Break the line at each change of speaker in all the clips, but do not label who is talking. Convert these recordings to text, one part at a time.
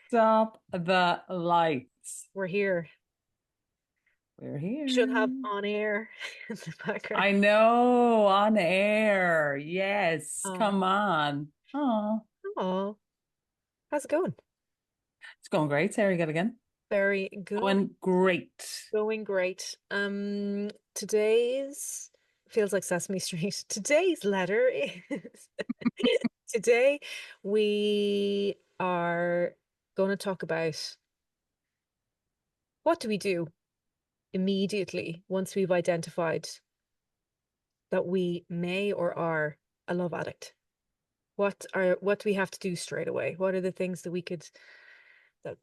Stop the lights.
We're here.
We're
Should have
here.
on air in the background.
I know, on air. Yes,
Oh,
come on. Oh,
oh, how's it going?
it's going great, Sarah, yet again.
Very good.
Going great.
Going great. Today's feels like Sesame Street. Today's letter is today we are going to talk about what do we do immediately once we've identified that we may or are a love addict. What do we have to do straight away? What are the things that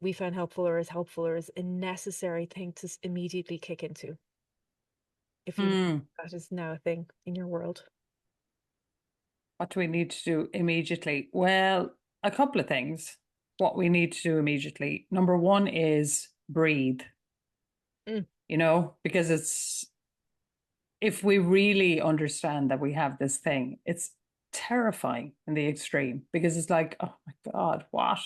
we find helpful or is a necessary thing to immediately kick into if you
Hmm.
that is now a thing in your world?
What do we need to do immediately? Well, a couple of things. What we need to do immediately. Number one is breathe,
Mm,
because if we really understand that we have this thing, it's terrifying in the extreme because it's like, oh my God, what?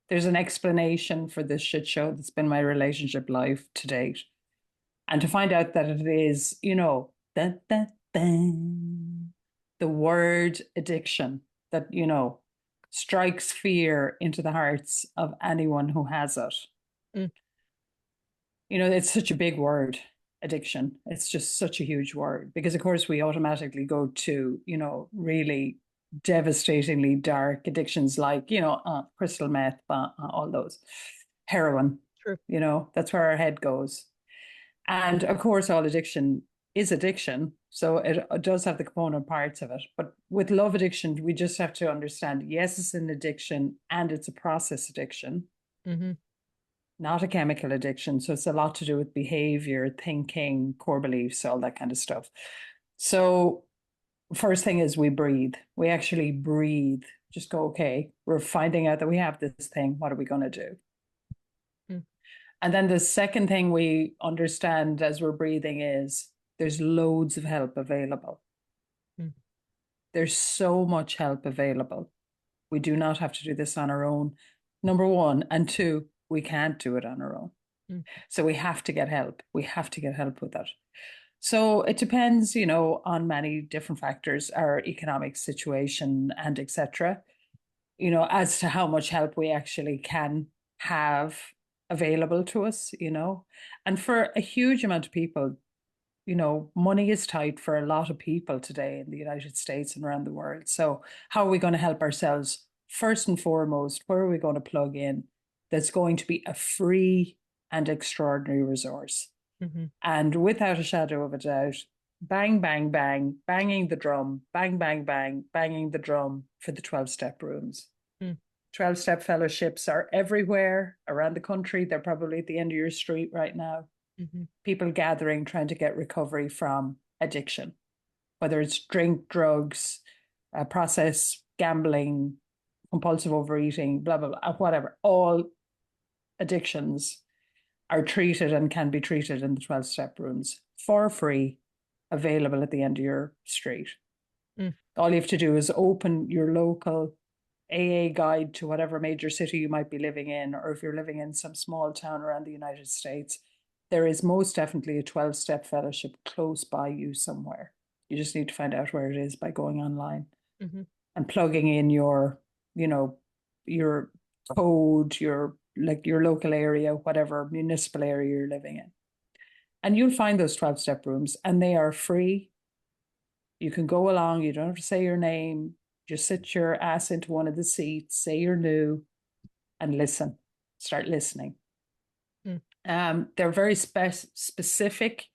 There's an explanation for this shit show that's been my relationship life to date. And to find out that it is, dun, dun, dun, the word addiction that, strikes fear into the hearts of anyone who has it.
mm,
It's such a big word, addiction. It's just such a huge word because, of course, we automatically go to, really devastatingly dark addictions like, crystal meth, all those, heroin,
true.
that's where our head goes. And of course, all addiction is addiction. So it does have the component parts of it. But with love addiction, we just have to understand yes, it's an addiction and it's a process addiction,
Hmm.
not a chemical addiction. So it's a lot to do with behavior, thinking, core beliefs, all that kind of stuff. So, first thing is we breathe. We actually breathe. Just go, okay, we're finding out that we have this thing. What are we going to do?
Mm,
And then the second thing we understand as we're breathing is there's loads of help available.
mm,
There's so much help available. We do not have to do this on our own. Number one. And two, we can't do it on our own.
mm,
So we have to get help. We have to get help with that. So it depends, on many different factors, our economic situation and etc., as to how much help we actually can have available to us. And for a huge amount of people, money is tight for a lot of people today in the United States and around the world. So how are we going to help ourselves? First and foremost, where are we going to plug in that's going to be a free and extraordinary resource?
hmm
And without a shadow of a doubt, bang, bang, bang, banging the drum, bang, bang, bang, banging the drum for the 12-step rooms.
mm,
12-step fellowships are everywhere around the country. They're probably at the end of your street right now.
hmm
People gathering, trying to get recovery from addiction, whether it's drink, drugs, process, gambling, compulsive overeating, blah, blah, blah, whatever. All addictions are treated and can be treated in the 12-step rooms for free, available at the end of your street.
mm.
All you have to do is open your local AA guide to whatever major city you might be living in, or if you're living in some small town around the United States, there is most definitely a 12-step fellowship close by you somewhere. You just need to find out where it is by going online
Hmm.
and plugging in you know, your code, your like your local area, whatever municipal area you're living in. And you'll find those 12-step rooms and they are free. You can go along, you don't have to say your name, just sit your ass into one of the seats, say you're new, and listen. Start listening.
Mm.
They're very specific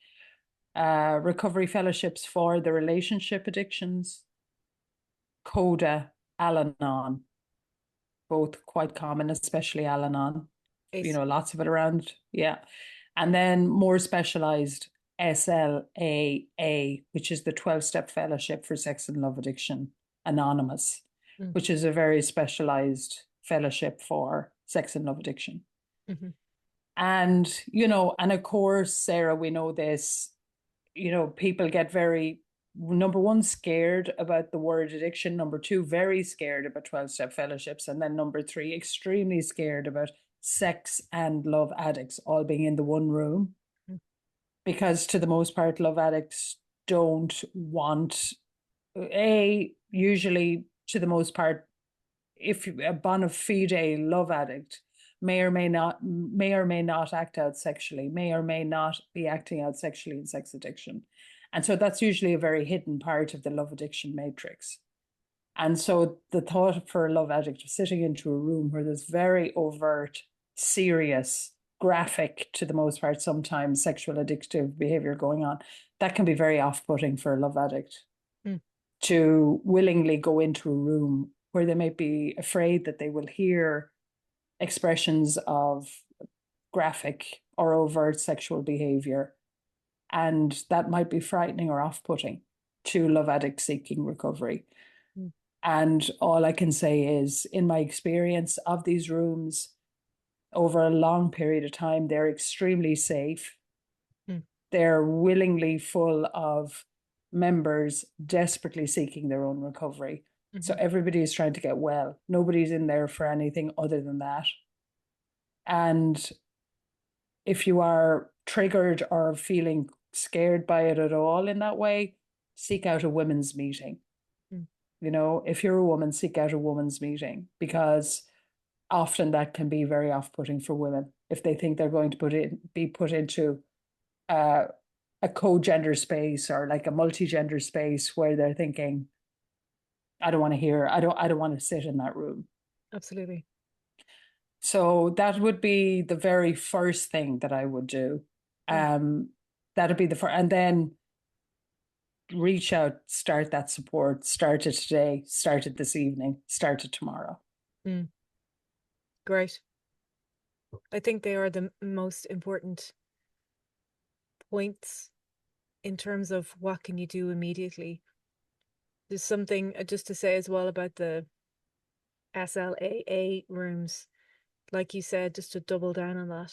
recovery fellowships for the relationship addictions, CODA, Al Anon, both quite common, especially Al Anon.
Ace.
Lots of it around. Yeah. And then more specialized SLAA, which is the 12-step fellowship for sex and love addiction anonymous,
Mm,
which is a very specialized fellowship for sex and love addiction.
hmm
And of course, Sarah, we know this, people get very number one, scared about the word addiction. Number two, very scared about 12-step fellowships. And then number three, extremely scared about sex and love addicts all being in the one room.
Mm.
Because to the most part, love addicts don't want, usually to the most part, if a bona fide love addict may or may not act out sexually, may or may not be acting out sexually in sex addiction. And so that's usually a very hidden part of the love addiction matrix. And so the thought for a love addict of sitting into a room where there's very overt, serious, graphic, to the most part, sometimes sexual addictive behavior going on, that can be very off-putting for a love addict
Mm.
to willingly go into a room where they might be afraid that they will hear expressions of graphic or overt sexual behavior. And that might be frightening or off putting to love addicts seeking recovery.
Mm.
And all I can say is, in my experience of these rooms over a long period of time, they're extremely safe.
Mm.
They're willingly full of members desperately seeking their own recovery. So
Mhm.
everybody is trying to get well. Nobody's in there for anything other than that. And if you are triggered or feeling scared by it at all in that way, seek out a women's meeting.
Mm.
If you're a woman, seek out a women's meeting, because often that can be very off-putting for women if they think they're going to be put into uh, a co-gender space or like a multi-gender space where they're thinking, I don't want to hear, I don't want to sit in that room.
Absolutely.
So that would be the very first thing that I would do.
Mm.
Um, that'd be the first, and then reach out, start that support, start it today, start it this evening, start it tomorrow.
Mm. Great. I think they are the most important points in terms of what can you do immediately. There's something just to say as well about the SLAA rooms, like you said, just to double down on that.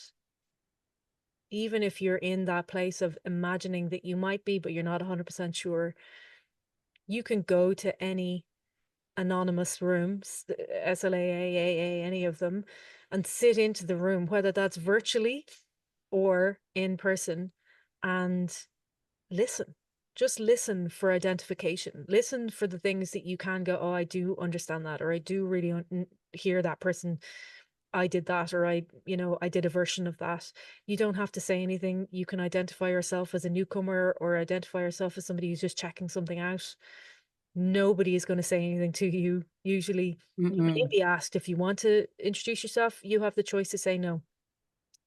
Even if you're in that place of imagining that you might be, but you're not 100% sure, you can go to any anonymous rooms, SLAA, AA, any of them, and sit into the room, whether that's virtually or in person, and listen. Just listen for identification. Listen for the things that you can go, oh, I do understand that, or I do really hear that person. I did that, or I did a version of that. You don't have to say anything. You can identify yourself as a newcomer or identify yourself as somebody who's just checking something out. Nobody is going to say anything to you. Usually, you may
Mm-mm.
be asked if you want to introduce yourself. You have the choice to say no.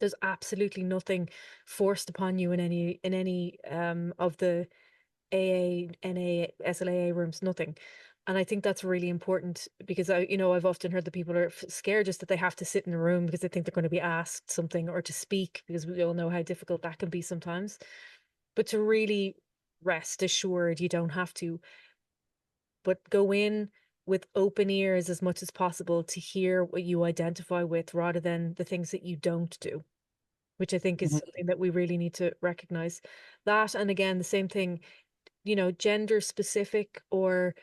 There's absolutely nothing forced upon you in any of the AA, NA, SLAA rooms, nothing. And I think that's really important because I've often heard that people are scared just that they have to sit in a room because they think they're going to be asked something or to speak, because we all know how difficult that can be sometimes. But to really rest assured, you don't have to, but go in with open ears as much as possible to hear what you identify with rather than the things that you don't do, which I think is
Mhm.
something that we really need to recognize. That, and again, the same thing, gender specific or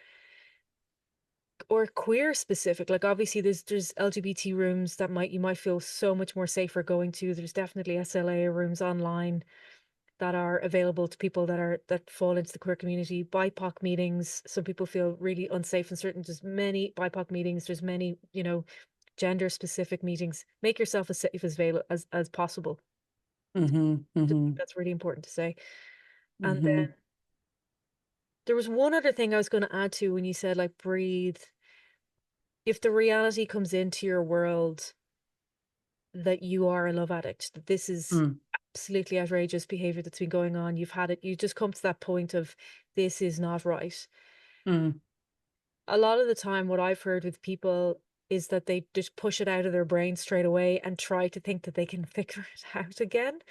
queer specific. Like obviously there's LGBT rooms that you might feel so much more safer going to. There's definitely SLA rooms online that are available to people that fall into the queer community. BIPOC meetings, some people feel really unsafe in certain. There's many BIPOC meetings. There's many, gender specific meetings. Make yourself as safe as possible.
Mhm. Mhm.
That's really important to say. And
Mhm.
then there was one other thing I was going to add to when you said like breathe. If the reality comes into your world that you are a love addict, that this is
Mm.
absolutely outrageous behavior that's been going on, you've had it, you just come to that point of this is not right.
Mm.
A lot of the time, what I've heard with people is that they just push it out of their brain straight away and try to think that they can figure it out again.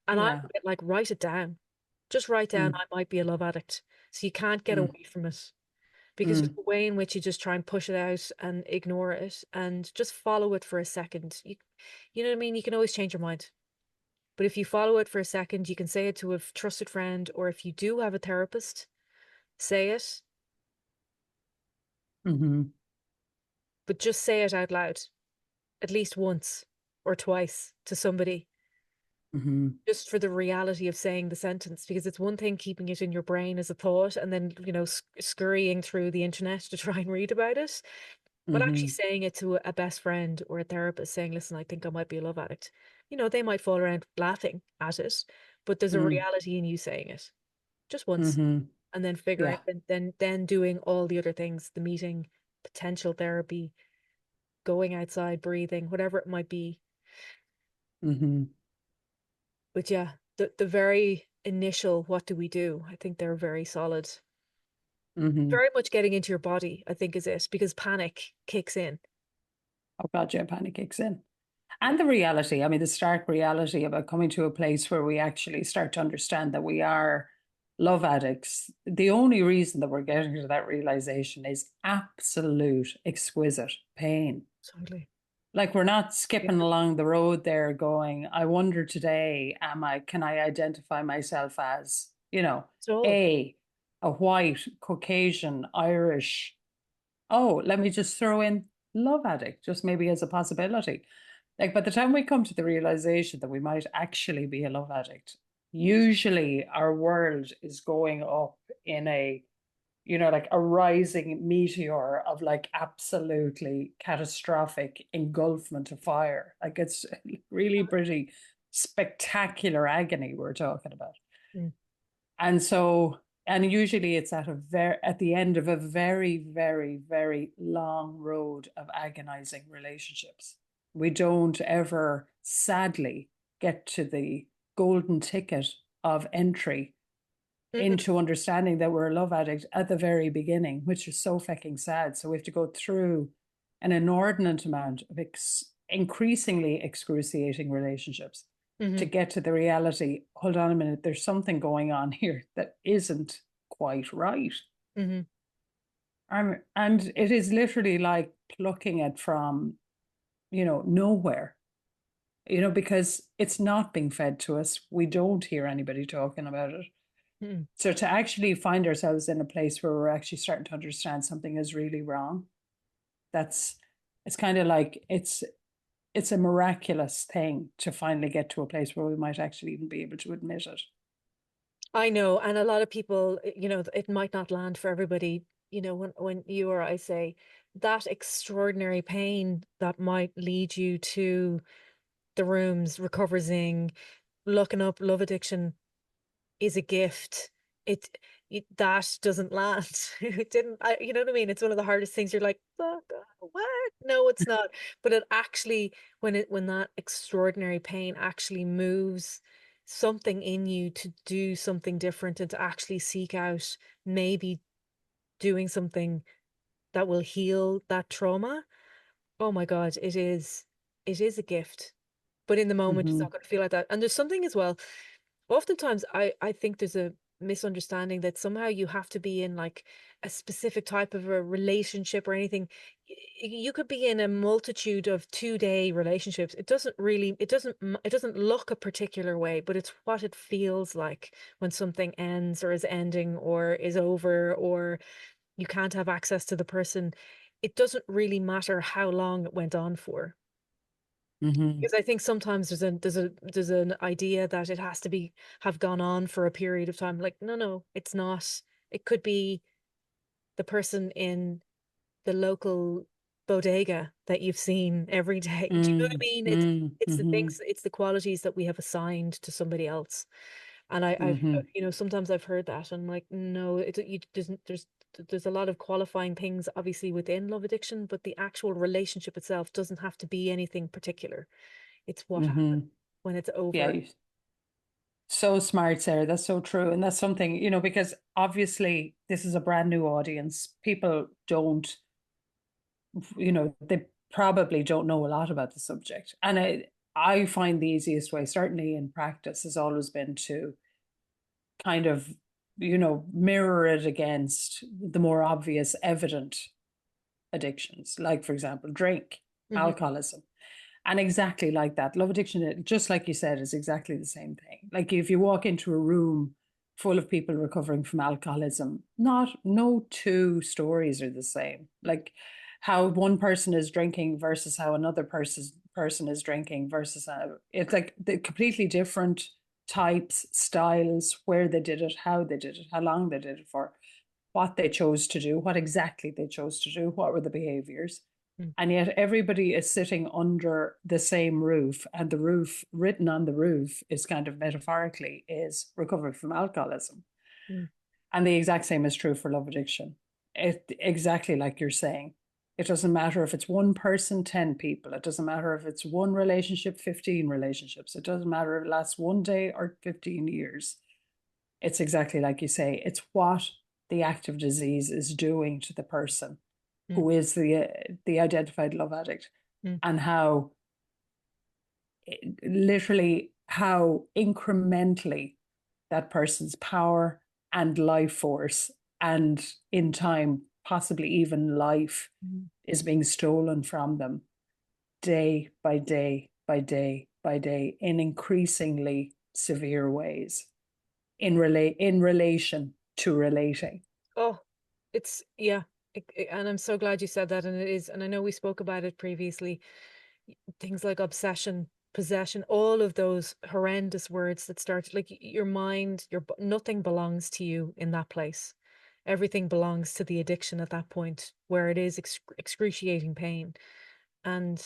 And I'm
Yeah.
a bit like, write it down. Just write down,
Mm.
I might be a love addict. So you can't get
Mm.
away from it. Because there's
Mm.
a way in which you just try and push it out and ignore it and just follow it for a second. You know what I mean? You can always change your mind. But if you follow it for a second, you can say it to a trusted friend, or if you do have a therapist, say it,
Hmm.
but just say it out loud at least once or twice to somebody,
Hmm.
just for the reality of saying the sentence, because it's one thing keeping it in your brain as a thought and then, scurrying through the internet to try and read about it. But actually
Hmm.
saying it to a best friend or a therapist, saying, listen, I think I might be a love addict. They might fall around laughing at it, but there's a
Hmm.
reality in you saying it just once
Hmm.
and then figuring,
Yeah.
then doing all the other things, the meeting, potential therapy, going outside, breathing, whatever it might be.
Hmm.
But yeah, the very initial, what do we do? I think they're very solid.
Hmm.
Very much getting into your body, I think, is it, because panic kicks in.
Oh God, yeah, panic kicks in.
Yeah.
And the reality, I mean, the stark reality about coming to a place where we actually start to understand that we are love addicts. The only reason that we're getting to that realization is absolute exquisite pain.
Totally.
Like we're not
Yeah.
skipping along the road there going, I wonder today, can I identify myself as,
So,
A, a white, Caucasian, Irish. Oh, let me just throw in love addict, just maybe as a possibility. Like by the time we come to the realization that we might actually be a love addict, usually our world is going up in a, like a rising meteor of like absolutely catastrophic engulfment of fire. Like it's really pretty spectacular agony we're talking about.
mm,
And so, and usually it's at the end of a very, very, very long road of agonizing relationships. We don't ever, sadly, get to the golden ticket of entry
mm-mm,
into understanding that we're a love addict at the very beginning, which is so fucking sad. So we have to go through an inordinate amount of increasingly excruciating relationships to
mm-hmm,
get to the reality. Hold on a minute, there's something going on here that isn't quite right.
mm-hmm,
And it is literally like plucking it from, nowhere, because it's not being fed to us. We don't hear anybody talking about it.
mm-mm.
So to actually find ourselves in a place where we're actually starting to understand something is really wrong, that's it's kind of like it's a miraculous thing to finally get to a place where we might actually even be able to admit it.
I know, and a lot of people, it might not land for everybody. When you or I say that extraordinary pain that might lead you to the rooms, RecoverZing, looking up love addiction is a gift. It, that doesn't land. It didn't. You know what I mean? It's one of the hardest things. You're like, fuck, what? No, it's not. But it actually, when that extraordinary pain actually moves something in you to do something different and to actually seek out maybe doing something that will heal that trauma. Oh my God, it is a gift. But in the moment, it's
Mm-hmm.
not going to feel like that. And there's something as well. Oftentimes, I think there's a misunderstanding that somehow you have to be in like a specific type of a relationship or anything. You could be in a multitude of 2-day relationships. It doesn't look a particular way, but it's what it feels like when something ends or is ending or is over or you can't have access to the person. It doesn't really matter how long it went on for.
Mm-hmm.
Because I think sometimes there's an idea that it has to be have gone on for a period of time. Like, no, it's not. It could be the person in the local bodega that you've seen every day. Do you know what I mean? It's
Mm-hmm.
it's the
Mm-hmm.
things, it's the qualities that we have assigned to somebody else. And I've
Mm-hmm.
sometimes I've heard that and I'm like, no, there's a lot of qualifying things obviously within love addiction, but the actual relationship itself doesn't have to be anything particular. It's what happens
Mm-hmm.
when it's
Yeah,
over.
so smart, Sarah. That's so true. And that's something, because obviously this is a brand new audience. People don't, they probably don't know a lot about the subject. And I find the easiest way, certainly in practice, has always been to kind of, mirror it against the more obvious, evident addictions, like, for example, drink,
Hmm.
alcoholism. And exactly like that, love addiction, just like you said, is exactly the same thing. Like if you walk into a room full of people recovering from alcoholism. No two stories are the same. Like how one person is drinking versus how another person is drinking versus it's like the completely different types, styles, where they did it, how they did it, how long they did it for, what they chose to do, what exactly they chose to do, what were the behaviors.
Mm,
And yet everybody is sitting under the same roof, and the roof, written on the roof, is kind of metaphorically is recovery from alcoholism.
mm,
And the exact same is true for love addiction. Exactly like you're saying. It doesn't matter if it's one person, 10 people. It doesn't matter if it's one relationship, 15 relationships. It doesn't matter if it lasts one day or 15 years. It's exactly like you say. It's what the active disease is doing to the person
mm,
who is the identified love addict,
mm.
and how literally how incrementally that person's power and life force, and in time possibly even life,
Mm.
is being stolen from them day by day by day by day in increasingly severe ways in relation to relating.
Oh, it's yeah. And I'm so glad you said that. And it is, and I know we spoke about it previously. Things like obsession, possession, all of those horrendous words that start like your mind, nothing belongs to you in that place. Everything belongs to the addiction at that point where it is excruciating pain. And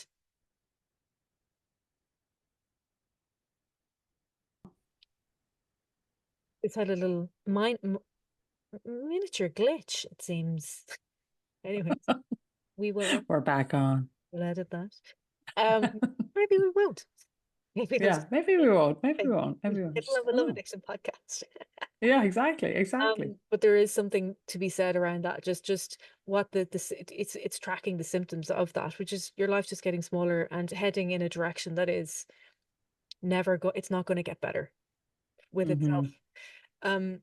it's had a little miniature glitch, it seems. Anyways, we will
We're back on.
we'll edit that. Um, maybe we won't. Maybe there's
Yeah, maybe we won't, maybe we
in
won't,
the
maybe we won't.
middle
Just
of a
don't
love
know.
addiction podcast.
Yeah, exactly, exactly.
But there is something to be said around that. Just what it's tracking the symptoms of that, which is your life just getting smaller and heading in a direction that is it's not going to get better with itself.
Hmm.
Um,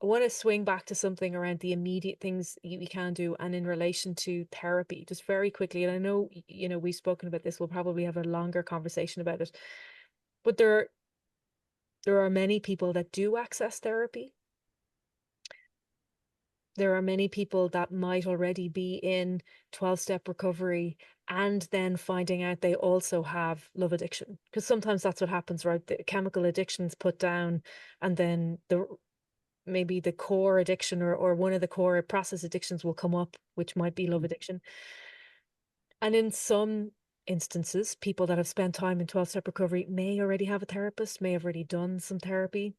I want to swing back to something around the immediate things you can do and in relation to therapy, just very quickly. And I know, we've spoken about this. We'll probably have a longer conversation about it. But there are many people that do access therapy. There are many people that might already be in 12-step recovery and then finding out they also have love addiction. Because sometimes that's what happens, right? The chemical addiction's put down, and then maybe the core addiction or one of the core process addictions will come up, which might be love addiction. And in some instances, people that have spent time in 12-step recovery may already have a therapist, may have already done some therapy.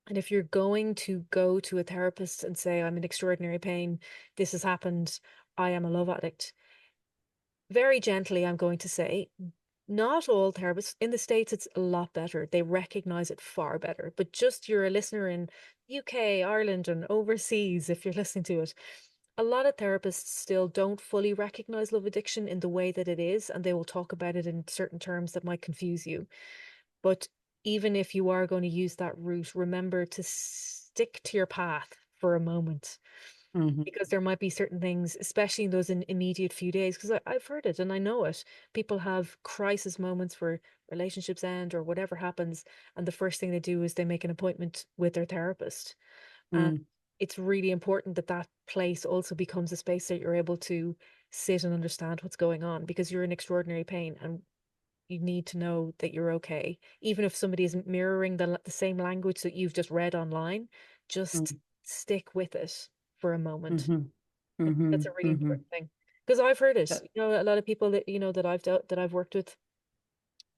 And if you're going to go to a therapist and say, I'm in extraordinary pain, this has happened, I am a love addict, very gently, I'm going to say, not all therapists in the States, it's a lot better. They recognize it far better. But just you're a listener in UK, Ireland, and overseas, if you're listening to it, a lot of therapists still don't fully recognize love addiction in the way that it is, and they will talk about it in certain terms that might confuse you. But even if you are going to use that route, remember to stick to your path for a moment,
Hmm.
because there might be certain things, especially in those immediate few days, because I've heard it and I know it. People have crisis moments where relationships end or whatever happens, and the first thing they do is they make an appointment with their therapist. And
Mm.
it's really important that that place also becomes a space that you're able to sit and understand what's going on, because you're in extraordinary pain and you need to know that you're okay. Even if somebody isn't mirroring the same language that you've just read online, just
Mm.
stick with it for a moment.
Mhm.
That's a
Mhm.
really
Mhm.
important thing. Because I've heard it,
That,
a lot of people that, that I've worked with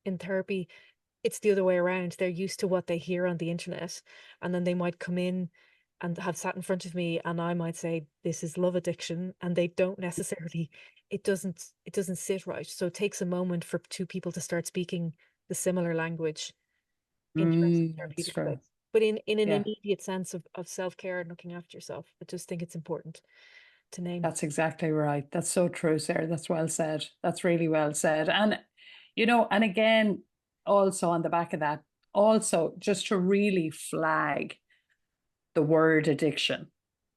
in therapy, it's the other way around. They're used to what they hear on the internet, and then they might come in and have sat in front of me, and I might say, this is love addiction, and they don't necessarily, it doesn't sit right. So it takes a moment for two people to start speaking the similar language in terms of
that's
therapeutic
true.
space. But in an
Yeah,
immediate sense of self-care and looking after yourself, I just think it's important to name.
that's exactly right. That's so true, Sarah. That's well said. That's really well said. And, and again, also on the back of that, also just to really flag the word addiction.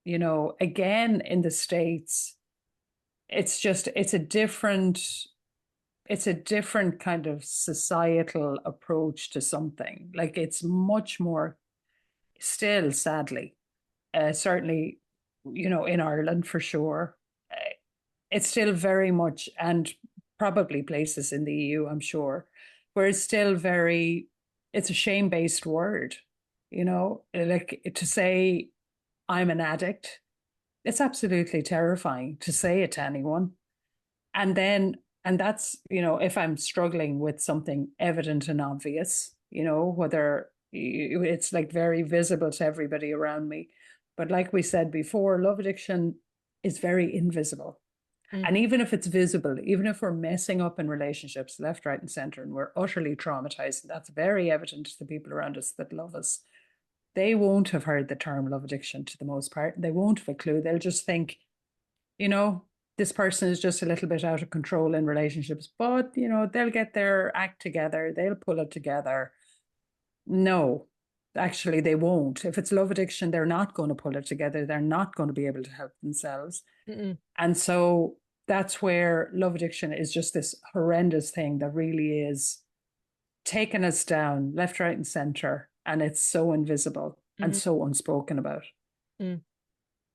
Again, in the States, it's a different kind of societal approach to something. Like it's much more still, sadly, certainly, in Ireland for sure, it's still very much, and probably places in the EU, I'm sure, where it's still it's a shame-based word, like to say I'm an addict. It's absolutely terrifying to say it to anyone. And then, and that's, if I'm struggling with something evident and obvious, whether it's like very visible to everybody around me. But like we said before, love addiction is very invisible.
Mm,
And even if it's visible, even if we're messing up in relationships left, right, and center, and we're utterly traumatized, and that's very evident to the people around us that love us, they won't have heard the term love addiction to the most part. They won't have a clue. They'll just think, you know, this person is just a little bit out of control in relationships, but, they'll get their act together, they'll pull it together. No, actually, they won't. If it's love addiction, they're not going to pull it together. They're not going to be able to help themselves.
mm-mm,
And so that's where love addiction is just this horrendous thing that really is taking us down left, right, and center. And it's so invisible and
mm-hmm,
so unspoken about.
mm,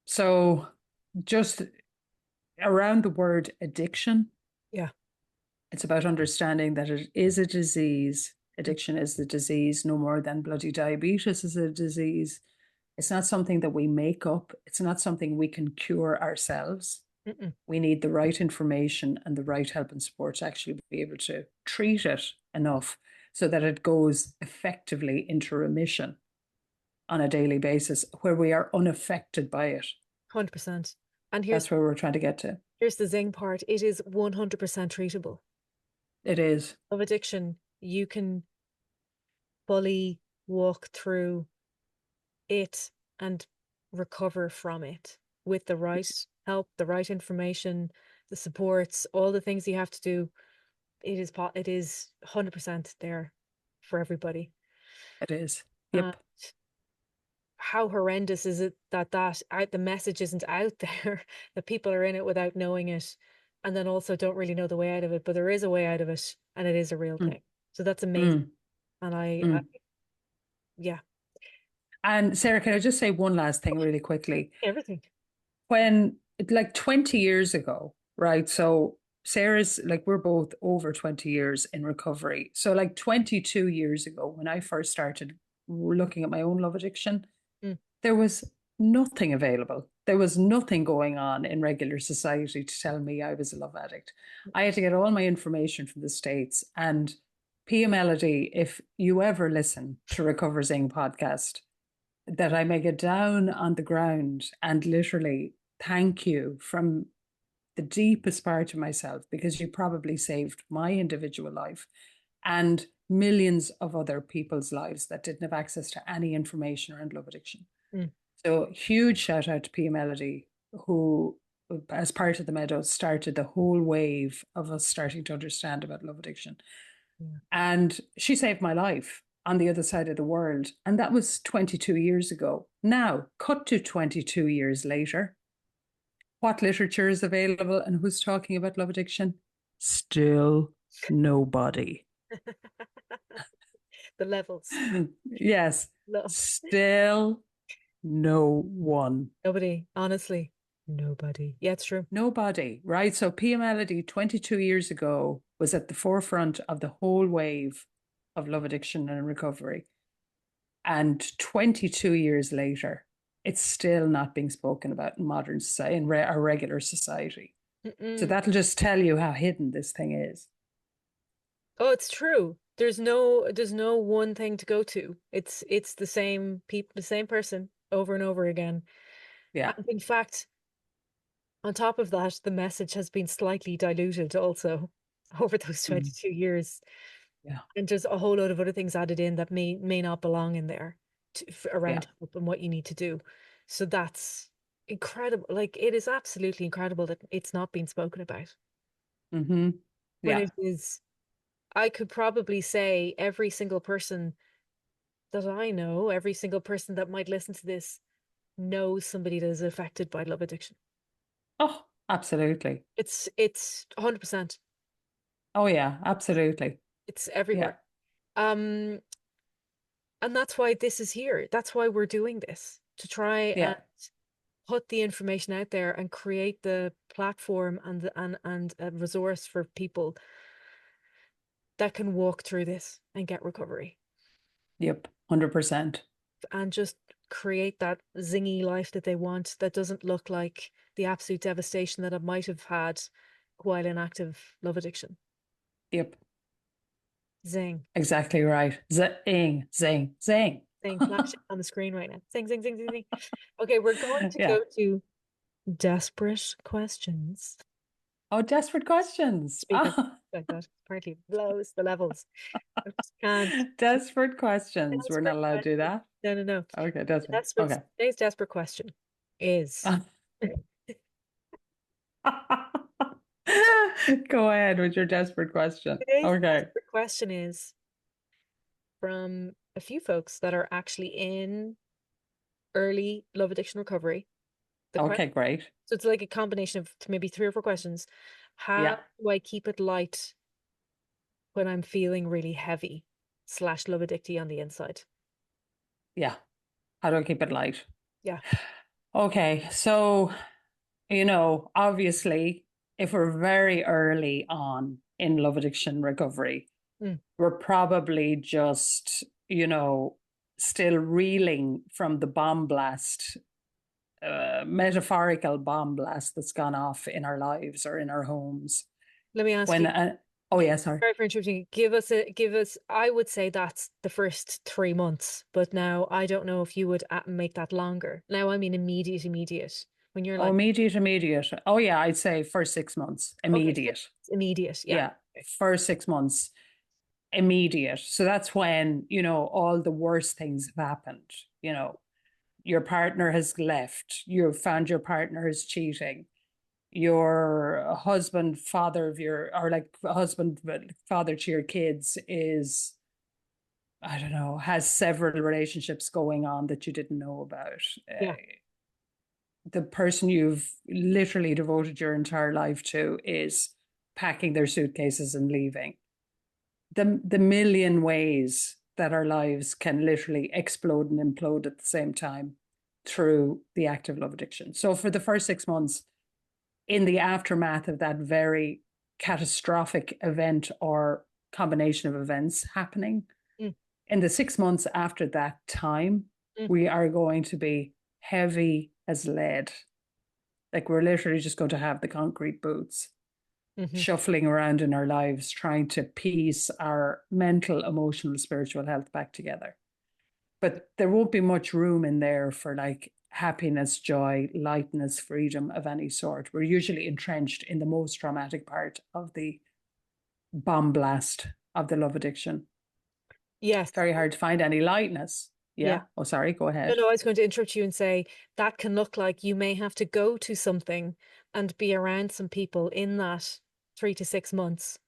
So just around the word addiction,
yeah.
it's about understanding that it is a disease. Addiction is the disease, no more than bloody diabetes is a disease. It's not something that we make up. It's not something we can cure ourselves.
Mm-mm,
We need the right information and the right help and support to actually be able to treat it enough so that it goes effectively into remission on a daily basis where we are unaffected by it.
100%. And
That's where we're trying to get to.
here's the zing part. It is 100% treatable.
It is.
Of addiction, you can fully walk through it and recover from it with the right help, the right information, the supports, all the things you have to do. It is 100% there for everybody.
It is.
And
Yep.
how horrendous is it that the message isn't out there, that people are in it without knowing it, and then also don't really know the way out of it, but there is a way out of it, and it is a real
Mm,
thing. So that's amazing.
mm,
And
mm.
yeah,
And Sarah, can I just say one last thing really quickly?
everything.
When, like 20 years ago, right? So Sarah's like, we're both over 20 years in recovery. So, like 22 years ago, when I first started looking at my own love addiction,
Mm,
there was nothing available. There was nothing going on in regular society to tell me I was a love addict. I had to get all my information from the States. And Pia Melody, if you ever listen to RecoverZing podcast, that I may get down on the ground and literally thank you from the deepest part of myself because you probably saved my individual life and millions of other people's lives that didn't have access to any information around love addiction.
mm,
So huge shout out to Pia Melody, who, as part of the Meadows, started the whole wave of us starting to understand about love addiction.
yeah.
And she saved my life on the other side of the world. And that was 22 years ago. Now, cut to 22 years later, what literature is available and who's talking about love addiction? Still nobody.
The levels.
Yes,
No,
still no one.
nobody, honestly, nobody. Yeah, it's true.
Nobody, right? So Pia Melody 22 years ago was at the forefront of the whole wave of love addiction and recovery. And 22 years later, it's still not being spoken about in modern society, in our regular society. So
Mm-mm.
that'll just tell you how hidden this thing is.
Oh, it's true. There's no one thing to go to. It's the same people, the same person over and over again.
Yeah.
And in fact, on top of that, the message has been slightly diluted also over those
Mm.
22 years.
Yeah.
And there's a whole load of other things added in that may not belong in there
Yeah.
around help and what you need to do. So that's incredible. Like it is absolutely incredible that it's not being spoken about
Mm-hmm.
when
Yeah.
it is. I could probably say every single person that I know, every single person that might listen to this knows somebody that is affected by love addiction.
Oh, absolutely.
It's 100%.
Oh, yeah. Absolutely.
It's
Yeah.
everywhere. Um, And that's why this is here. That's why we're doing this, to try
Yeah.
and put the information out there and create the platform and a resource for people that can walk through this and get recovery
Yep. 100%.
and just create that zingy life that they want, that doesn't look like the absolute devastation that I might have had while in active love addiction.
Yep.
Zing.
Exactly right. Zing, zing, zing.
Thing flashing on the screen right now. Zing, zing, zing, zing, zing. Okay, we're going to
Yeah.
go to desperate questions.
Oh, desperate questions.
Speaking like that, apparently blows the levels. I just can't.
Desperate questions. We're not
Desperate
allowed to do
question.
that.
No, no, no.
Okay, desperate.
Desperate.
Okay.
Today's desperate question is
Go ahead with your desperate question.
today's
Okay.
desperate question is from a few folks that are actually in early love addiction recovery. The question,
Okay, great.
so it's like a combination of maybe 3 or 4 questions. How
Yeah.
do I keep it light when I'm feeling really heavy / love addicty on the inside?
Yeah. How do I keep it light?
Yeah.
Okay. So, obviously, if we're very early on in love addiction recovery,
Mm.
we're probably just, still reeling from the bomb blast, metaphorical bomb blast that's gone off in our lives or in our homes.
Let me ask
When,
you,
oh, yeah, sorry.
sorry for interrupting. Give us, I would say that's the first 3 months, but now I don't know if you would make that longer. Now, I mean immediate, when you're
Oh,
like,
immediate. Oh, yeah, I'd say first 6 months,
okay,
immediate.
it's immediate. Yeah.
Yeah,
Okay.
first 6 months, immediate. So that's when, all the worst things have happened. Your partner has left, you've found your partner is cheating, your husband, father of your, or like husband, father to your kids is, I don't know, has several relationships going on that you didn't know about.
Yeah.
The person you've literally devoted your entire life to is packing their suitcases and leaving. The million ways that our lives can literally explode and implode at the same time through the active love addiction. So for the first 6 months, in the aftermath of that very catastrophic event or combination of events happening,
Mm,
in the 6 months after that time,
mm,
we are going to be heavy as lead. Like we're literally just going to have the concrete boots
hmm.
shuffling around in our lives, trying to piece our mental, emotional, spiritual health back together. But there won't be much room in there for like happiness, joy, lightness, freedom of any sort. We're usually entrenched in the most traumatic part of the bomb blast of the love addiction.
Yes.
Very hard to find any lightness.
Yeah.
Yeah. Oh, sorry. Go
No,
ahead.
no, I was going to interrupt you and say that can look like you may have to go to something and be around some people in that 3 to 6 months.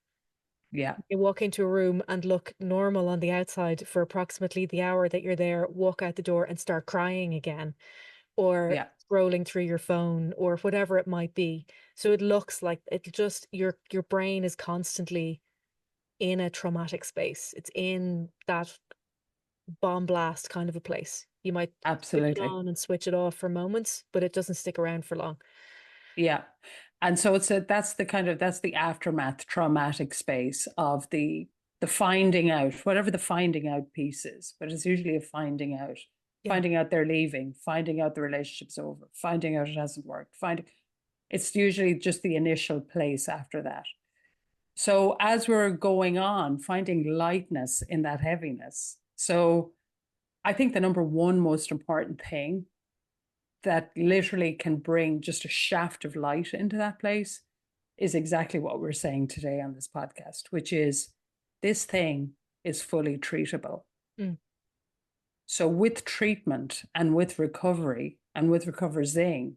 Yeah.
You walk into a room and look normal on the outside for approximately the hour that you're there, walk out the door and start crying again, or
Yeah.
scrolling through your phone or whatever it might be. So it looks like it just your brain is constantly in a traumatic space. It's in that bomb blast kind of a place. You might switch it
Absolutely.
on and switch it off for moments, but it doesn't stick around for long.
Yeah. And so that's the aftermath traumatic space of the finding out, whatever the finding out piece is, but it's usually a
Yeah.
finding out they're leaving, finding out the relationship's over, finding out it hasn't worked, it's usually just the initial place after that. So as we're going on, finding lightness in that heaviness. So I think the number one most important thing that literally can bring just a shaft of light into that place is exactly what we're saying today on this podcast, which is this thing is fully treatable.
Mm,
So, with treatment and with recovery and with RecoverZing,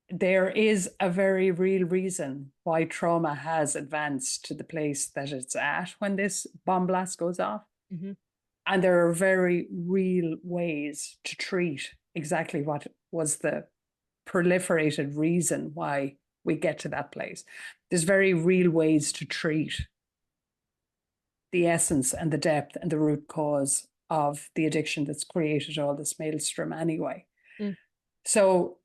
there is a very real reason why trauma has advanced to the place that it's at when this bomb blast goes off.
hmm.
And there are very real ways to treat exactly what was the proliferated reason why we get to that place. There's very real ways to treat the essence and the depth and the root cause of the addiction that's created all this maelstrom anyway.
Mm,
So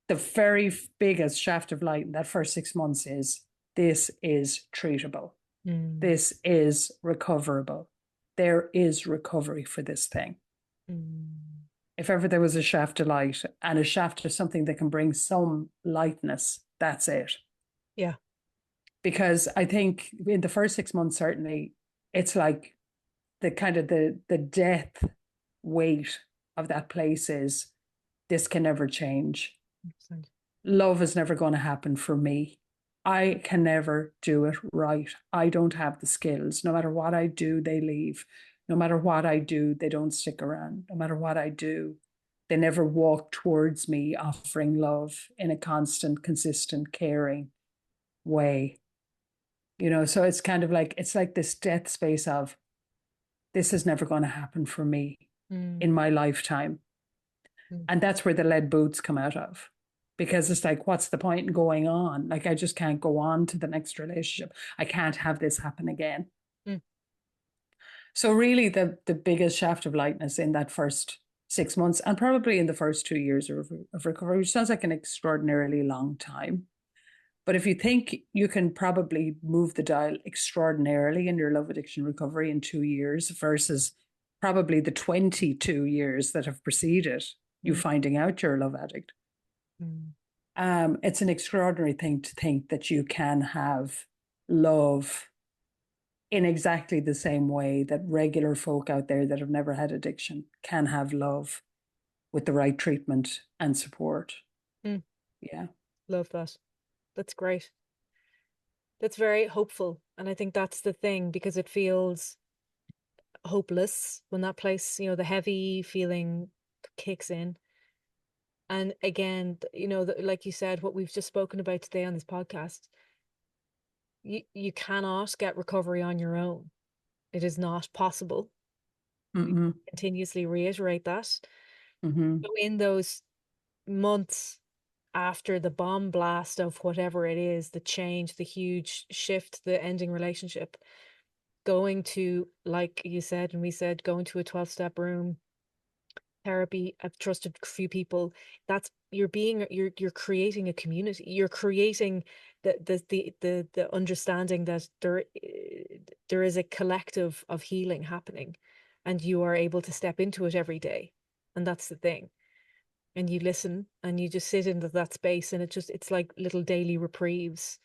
the very biggest shaft of light in that first 6 months is this is treatable.
mm,
This is recoverable. There is recovery for this thing.
mm.
If ever there was a shaft of light and a shaft of something that can bring some lightness, that's it.
Yeah.
Because I think in the first 6 months, certainly, it's like the kind of the death weight of that place is this can never change.
100%.
Love is never going to happen for me. I can never do it right. I don't have the skills. No matter what I do, they leave. No matter what I do, they don't stick around. No matter what I do, they never walk towards me offering love in a constant, consistent, caring way. So it's kind of like, it's like this death space of this is never going to happen for me
Mm,
in my lifetime.
mm,
And that's where the lead boots come out of. Because it's like, what's the point in going on? Like, I just can't go on to the next relationship. I can't have this happen again.
mm,
So really the biggest shaft of lightness in that first 6 months and probably in the first 2 years of recovery, which sounds like an extraordinarily long time. But if you think you can probably move the dial extraordinarily in your love addiction recovery in 2 years versus probably the 22 years that have preceded you
mm,
finding out you're a love addict,
mm,
it's an extraordinary thing to think that you can have love in exactly the same way that regular folk out there that have never had addiction can have love with the right treatment and support.
mm.
Yeah.
Love that. That's great. That's very hopeful. And I think that's the thing because it feels hopeless when that place, the heavy feeling kicks in. And again, like you said, what we've just spoken about today on this podcast, you cannot get recovery on your own. It is not possible. We
Mm-hmm.
continuously reiterate that.
Mm-hmm.
So in those months after the bomb blast of whatever it is, the change, the huge shift, the ending relationship, going to, like you said, and we said, going to a 12-step room, therapy, I've trusted a few people. That's you're creating a community. You're creating the understanding that there is a collective of healing happening, and you are able to step into it every day. And that's the thing. And you listen and you just sit into that space, and it's like little daily reprieves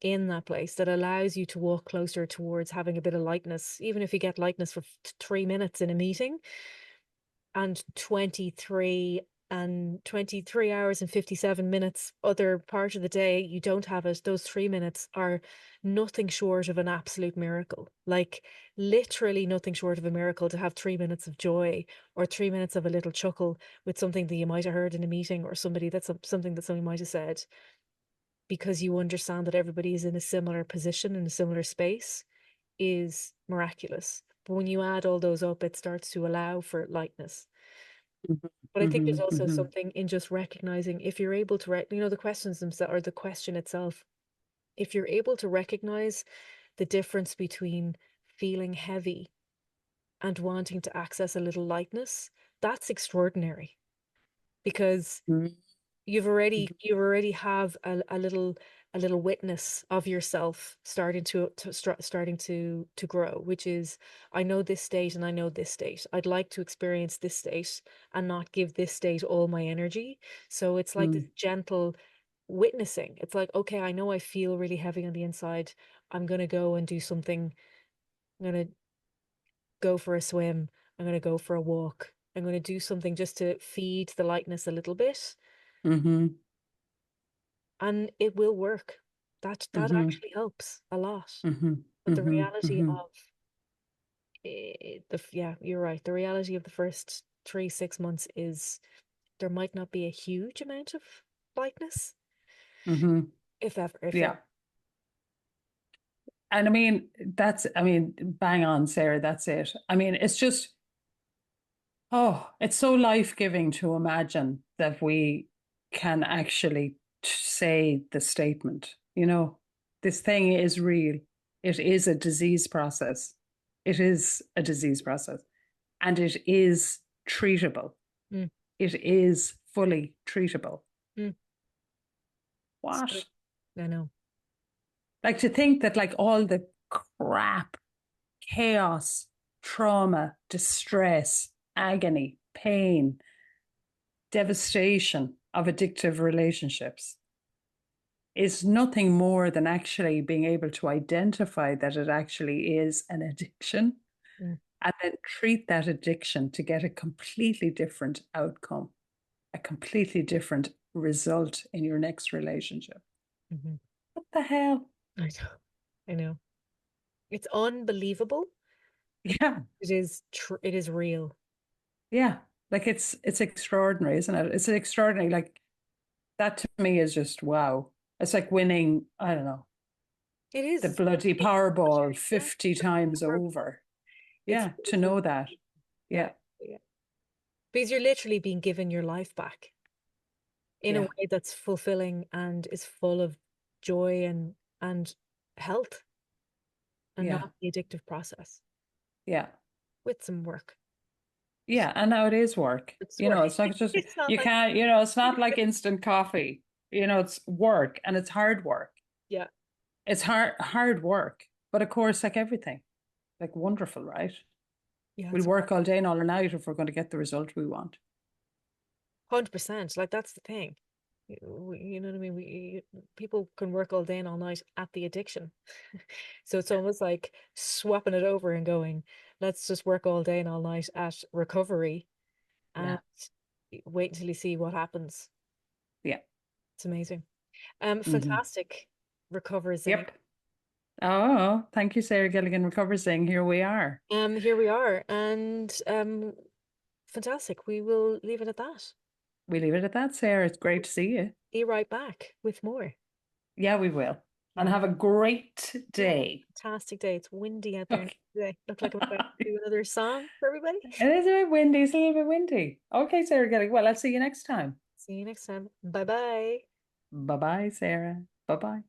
in that place that allows you to walk closer towards having a bit of lightness, even if you get lightness for 3 minutes in a meeting, and 23 hours and 57 minutes other part of the day you don't have it. Those 3 minutes are nothing short of an absolute miracle, like literally nothing short of a miracle, to have 3 minutes of joy or 3 minutes of a little chuckle with something that you might have heard in a meeting, or something that somebody might have said, because you understand that everybody is in a similar position, in a similar space, is miraculous. But when you add all those up, it starts to allow for lightness. But I think there's
Mm-hmm.
also
Mm-hmm.
something in just recognizing, if you're able to, the questions themselves, or the question itself, if you're able to recognize the difference between feeling heavy and wanting to access a little lightness, that's extraordinary, because you already have a little witness of yourself starting to grow, which is, I know this state and I know this state. I'd like to experience this state and not give this state all my energy. So it's like this
Mm-hmm.
gentle witnessing. It's like, okay, I know I feel really heavy on the inside. I'm gonna go and do something. I'm gonna go for a swim. I'm gonna go for a walk. I'm gonna do something just to feed the lightness a little bit,
Mm-hmm.
and it will work. That
Mm-hmm.
actually helps a lot.
Mm-hmm.
But the
Mm-hmm.
reality
Mm-hmm.
of yeah, you're right. The reality of the first 3, 6 months is there might not be a huge amount of lightness,
Mm-hmm.
if ever, if
Yeah.
there.
And I mean, bang on, Sarah, that's it. I mean, it's just, oh, it's so life-giving to imagine that we can actually say the statement, this thing is real. It is a disease process. It is a disease process. and it is treatable.
Mm,
It is fully treatable.
mm. So,
What?
I know.
Like to think that like all the crap, chaos, trauma, distress, agony, pain, devastation of addictive relationships is nothing more than actually being able to identify that it actually is an addiction
Mm,
and then treat that addiction to get a completely different outcome, a completely different result in your next relationship.
mhm.
What the hell?
I know. I know. It's unbelievable.
Yeah,
It is real.
yeah. Like it's extraordinary, isn't it? It's extraordinary. Like that to me is just wow. It's like winning, I don't know,
It
the
is.
bloody
It's
Powerball
lottery, yeah.
50 times over.
It's
Yeah, to
it's
know that.
yeah,
Yeah,
yeah. Because you're literally being given your life back in a
yeah,
way that's fulfilling and is full of joy and health and
yeah,
not the addictive process
yeah.
with some work.
Yeah, and now it is work.
It's
You know,
work.
it's not just
It's not
you
like
can't, you know, it's not like instant coffee. You know, it's work and it's hard work.
yeah,
It's hard work. But of course, like everything, like wonderful, right?
yeah,
We'll
it's
work all day and all night if we're going to get the result we want.
100%. Like that's the thing. You know what I mean? People can work all day and all night at the addiction. So it's almost like swapping it over and going, let's just work all day and all night at recovery and
Yeah.
wait until you see what happens.
Yeah.
It's amazing.
Hmm.
Fantastic. RecoverZing.
Yep. Oh, thank you, Sarah Gilligan, RecoverZing. Here we are.
Here we are, and fantastic. We will leave it at that.
We leave it at that, Sarah. It's great to see you.
Be right back with more.
Yeah, we will. And
Yeah.
have a great
Yeah.
day.
Fantastic day. It's windy out there
Okay.
today. Look like I'm about to do another song for everybody.
It is a bit windy. It's a little bit windy. Okay, Sarah Gilligan. Well, I'll see you next time.
See you next time. Bye bye.
Bye bye, Sarah. Bye bye.